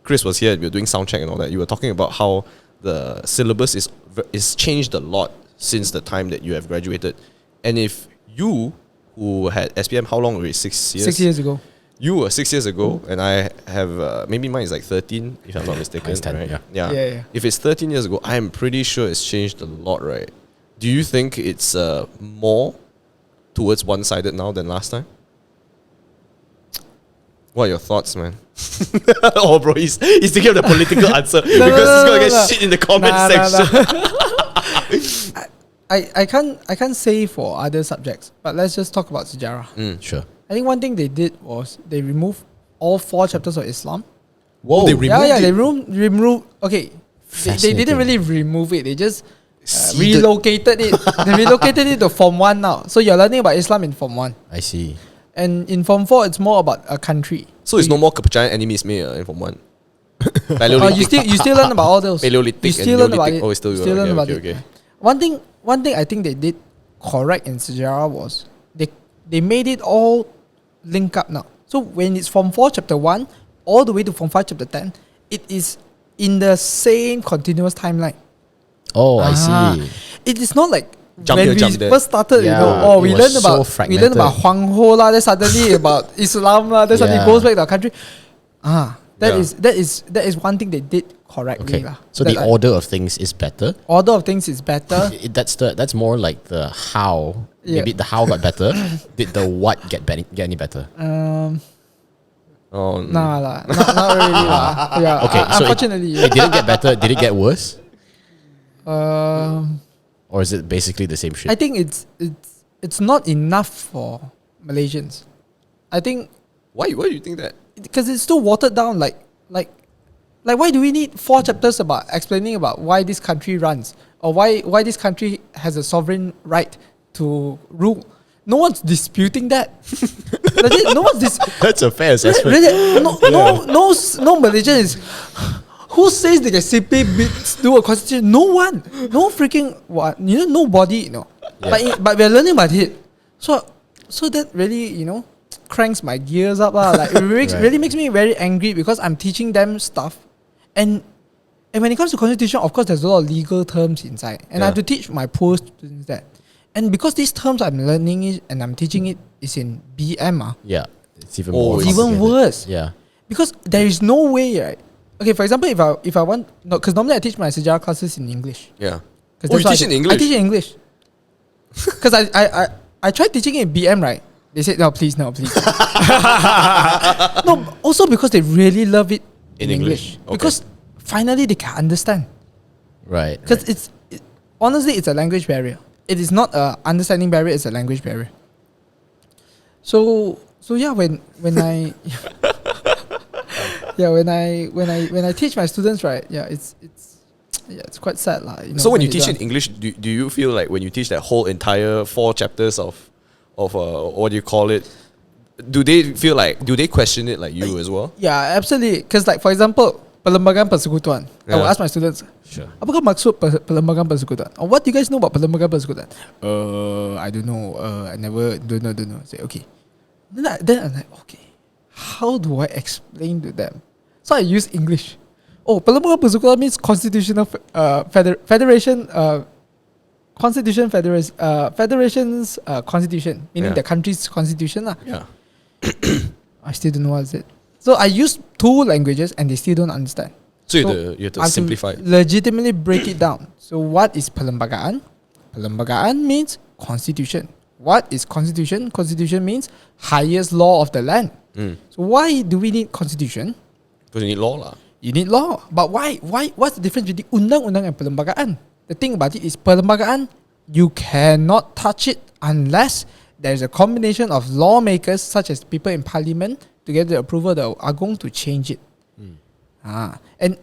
Chris was here, we were doing sound check and all that, you were talking about how the syllabus is changed a lot since the time that you have graduated. And if you, who had SPM, how long already? 6 years? 6 years ago. You were 6 years ago, and I have, maybe mine is like 13, if I'm not mistaken. Mine's 10, right? yeah. If it's 13 years ago, I'm pretty sure it's changed a lot, right? Do you think it's more towards one-sided now than last time? What are your thoughts, man? Oh, bro, he's thinking of the political answer because he's gonna get shit in the comment section. I can't say for other subjects, but let's just talk about Sejarah. Sure. I think one thing they did was they removed all 4 chapters of Islam. Whoa, they removed it? They removed. Okay, they didn't really remove it. They just relocated it. They relocated it to Form 1 now. So you're learning about Islam in Form 1. I see. And in Form 4, it's more about a country. So it's no more kepercayaan enemies me in Form 1. You still learn about all those. Paleolithic you still learn about it. Oh, you still learn about it. One thing I think they did correct in Sejarah was they made it all link up now. So when it's Form 4 Chapter 1 all the way to Form 5 Chapter 10, it is in the same continuous timeline. Oh, I see. It is not like Jump when here, we jump there. first started, we learned about Huang Ho lah, then suddenly about Islam lah, then suddenly goes back to our country. That is one thing they did correctly lah. So the order of things is better. Order of things is better. That's more like the how. Yeah. Maybe the how got better. Did the what get any better? Nah lah, not really lah. Yeah. Okay, so unfortunately, it didn't get better. Did it get worse? Or is it basically the same shit? I think it's not enough for Malaysians. I think Why do you think that? because it's still watered down. Like why do we need 4 chapters about explaining about why this country runs or why this country has a sovereign right to rule? No one's disputing that. No one's That's a fair assessment. No Malaysian is. Who says they can simply do a constitution? No one. No freaking what? Nobody. Yeah. But we're learning about it. So that really cranks my gears up. Like it really makes me very angry because I'm teaching them stuff, and when it comes to constitution, of course, there's a lot of legal terms inside, and I have to teach my poor students that. And because these terms I'm learning it and I'm teaching it is in BM. Yeah, it's even more. It's even worse. Yeah, because there is no way, right? Okay, for example, if I want, because normally I teach my Sejarah classes in English. Yeah. You teach in English? I teach in English. Because I tried teaching it in BM, right? They said, no, please. No, also because they really love it in English. Okay. Because finally they can understand. Right. Because honestly, it's a language barrier. It is not a understanding barrier, it's a language barrier. So yeah, when I when I teach my students, right? Yeah, it's quite sad lah. So when you teach in English, do you feel like when you teach that whole entire 4 chapters of what do you call it? Do they question it like you as well? Yeah, absolutely. Because like for example, Perlembagaan Persekutuan. I will ask my students, sure, apakah maksud Perlembagaan Persekutuan? Or what do you guys know about Perlembagaan Persekutuan? I don't know. I never don't know. Say okay. Then I'm like, okay, how do I explain to them? So I use English. Oh, Perlembagaan Persekutuan means constitutional federation. Federation's constitution, meaning the country's constitution lah. Yeah. I still don't know what is it. So I use 2 languages and they still don't understand. So you have to simplify it. Legitimately break it down. So what is Perlembagaan? Perlembagaan means constitution. What is constitution? Constitution means highest law of the land. So why do we need constitution? Because you need law lah. You need law. But why? What's the difference between undang-undang and perlembagaan? The thing about it is perlembagaan, you cannot touch it unless there's a combination of lawmakers such as people in parliament to get the approval of the Agong to change it. And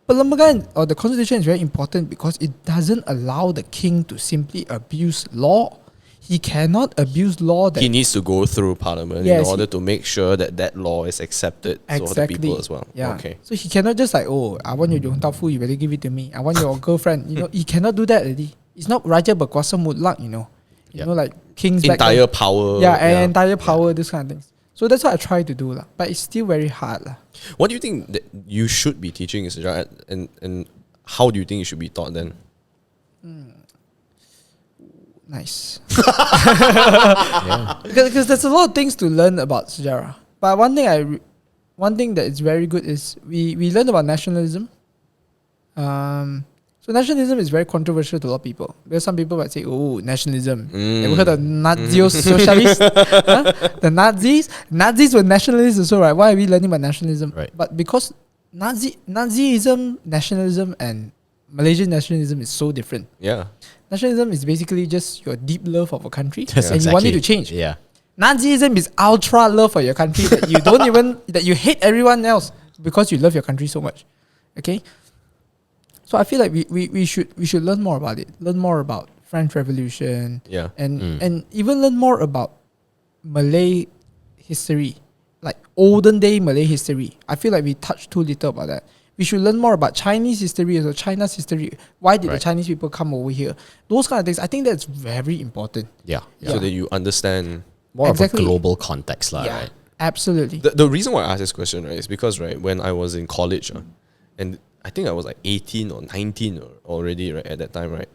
perlembagaan or the constitution is very important because it doesn't allow the king to simply abuse law. He cannot abuse law. He needs to go through parliament in order to make sure that law is accepted for the people as well. Yeah. Okay. So he cannot just like, oh, I want your Yong Tau Fu, you better give it to me. I want your girlfriend. He cannot do that already. It's not Raja Berkuasa Mutlak, You know, like kings entire power. Yeah, entire power, this kind of things. So that's what I try to do lah. But it's still very hard lah. What do you think that you should be teaching in Sejarah, and how do you think it should be taught then? Nice. Because there's a lot of things to learn about Sejarah. But one thing that is very good is we learn about nationalism. So nationalism is very controversial to a lot of people. Because some people might say, "Oh, nationalism." Ever heard of Nazi-socialist? The Nazis were nationalists also, right? Why are we learning about nationalism? Right. But because Nazism, nationalism, and Malaysian nationalism is so different. Yeah. Nationalism is basically just your deep love of a country, That's and you want it to change. Yeah. Nazism is ultra love for your country that you don't even that you hate everyone else because you love your country so much. Okay, so I feel like we should learn more about it. Learn more about French Revolution. Yeah. And even learn more about Malay history, like olden day Malay history. I feel like we touched too little about that. We should learn more about Chinese history, or China's history. Why did the Chinese people come over here? Those kind of things. I think that's very important. Yeah. So that you understand. More Exactly. of a global context, right? Absolutely. The reason why I asked this question, right, is because, right, when I was in college, and I think I was like 18 or 19 already, right, at that time, right,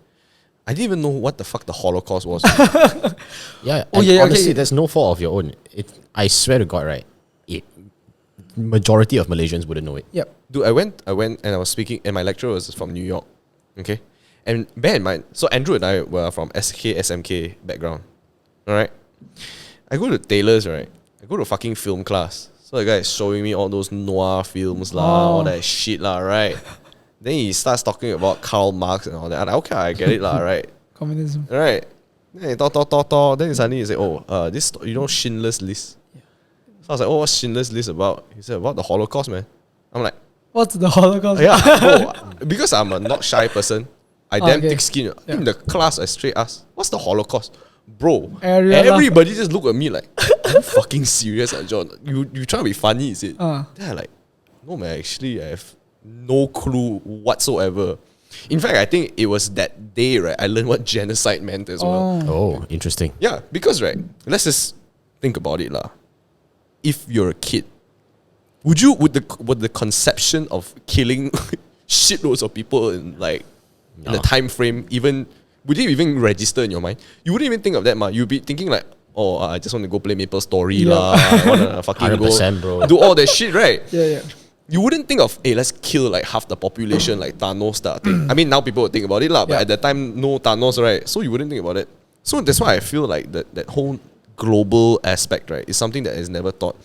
I didn't even know what the fuck the Holocaust was. Yeah. Oh, and yeah, honestly, okay. there's no fault of your own. I swear to God, right? Majority of Malaysians wouldn't know it. Yep. Dude, I went and I was speaking, and my lecturer was from New York, okay? And bear in mind, so Andrew and I were from SMK background, alright? I go to Taylor's, right? I go to fucking film class. So the guy is showing me all those noir films, all that shit, right? Then he starts talking about Karl Marx and all that. I'm like, okay, I get it, right? Communism. Right? Then he talk. Then suddenly he say, this, Schindler's List. So I was like, what's Schindler's List about? He said, about the Holocaust, man. I'm like, What's the Holocaust? yeah, bro, because I'm a not shy person, I damn okay. thick skin. Yeah. In the class, I straight asked, what's the Holocaust? Bro, Area everybody just look at me like, are you fucking serious, John? You trying to be funny, is it? Then I like, no man, actually I have no clue whatsoever. In fact, I think it was that day, right, I learned what genocide meant as well. Oh, interesting. Yeah, because, right, let's just think about it lah. If you're a kid, would the conception of killing shitloads of people in a time frame would it even register in your mind? You wouldn't even think of that, ma. You'd be thinking like, oh, I just want to go play Maple Story lah. I wanna fucking 100%, go bro. do all that shit, right? Yeah. You wouldn't think of, hey, let's kill like half the population like Thanos that thing. I mean, now people would think about it lah, but Yeah. at that time, no Thanos, right? So you wouldn't think about it. So that's why I feel like that whole global aspect, right, is something that is never taught.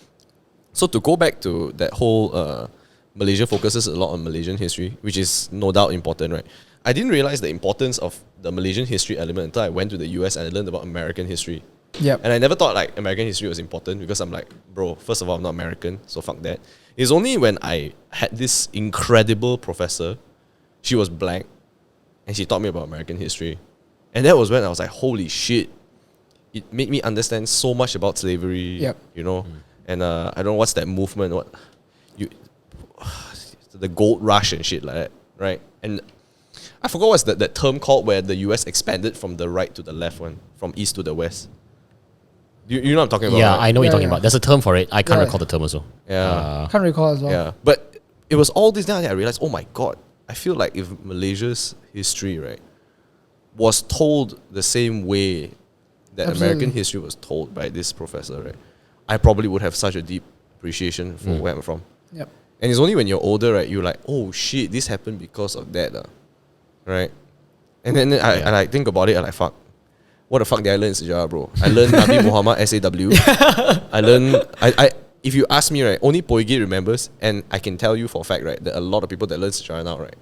So to go back to that whole Malaysia focuses a lot on Malaysian history, which is no doubt important, right? I didn't realize the importance of the Malaysian history element until I went to the US and I learned about American history. Yep. And I never thought like American history was important because I'm like, bro, first of all, I'm not American, so fuck that. It's only when I had this incredible professor, she was black, and she taught me about American history. And that was when I was like, holy shit. It made me understand so much about slavery, Yep. you know? And I don't know what's that movement, the gold rush and shit like that, right? And I forgot what's that term called where the US expanded from the right to the left one, from east to the west. You know what I'm talking about? Yeah, right? I know what you're Yeah, talking yeah. about. There's a term for it. I can't Yeah. recall the term also. Yeah. Can't recall as well. Yeah, but it was all this. Then I realized, oh my god, I feel like if Malaysia's history, right, was told the same way that Absolutely. American history was told by this professor, right, I probably would have such a deep appreciation for where I'm from. Yep. And it's only when you're older, right, you're like, oh shit, this happened because of that, right? And then I like think about it, I like, fuck. What the fuck did I learn in Sejarah, bro? I learned Nabi Muhammad SAW. I learned, if you ask me, right, only Poigi remembers, and I can tell you for a fact, right, that a lot of people that learn Sejarah now, right,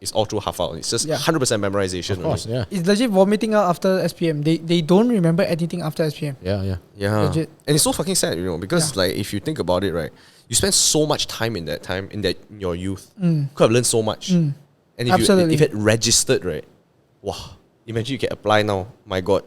it's all through hafal. It's just 100% memorization. Of course, only. yeah. It's legit vomiting out after SPM. They don't remember anything after SPM. Yeah. Yeah. Legit. And it's so fucking sad, you know, because like if you think about it, right, you spend so much time in your youth. Could have learned so much. And if Absolutely. you had registered, right, wow, imagine you can apply now. My God.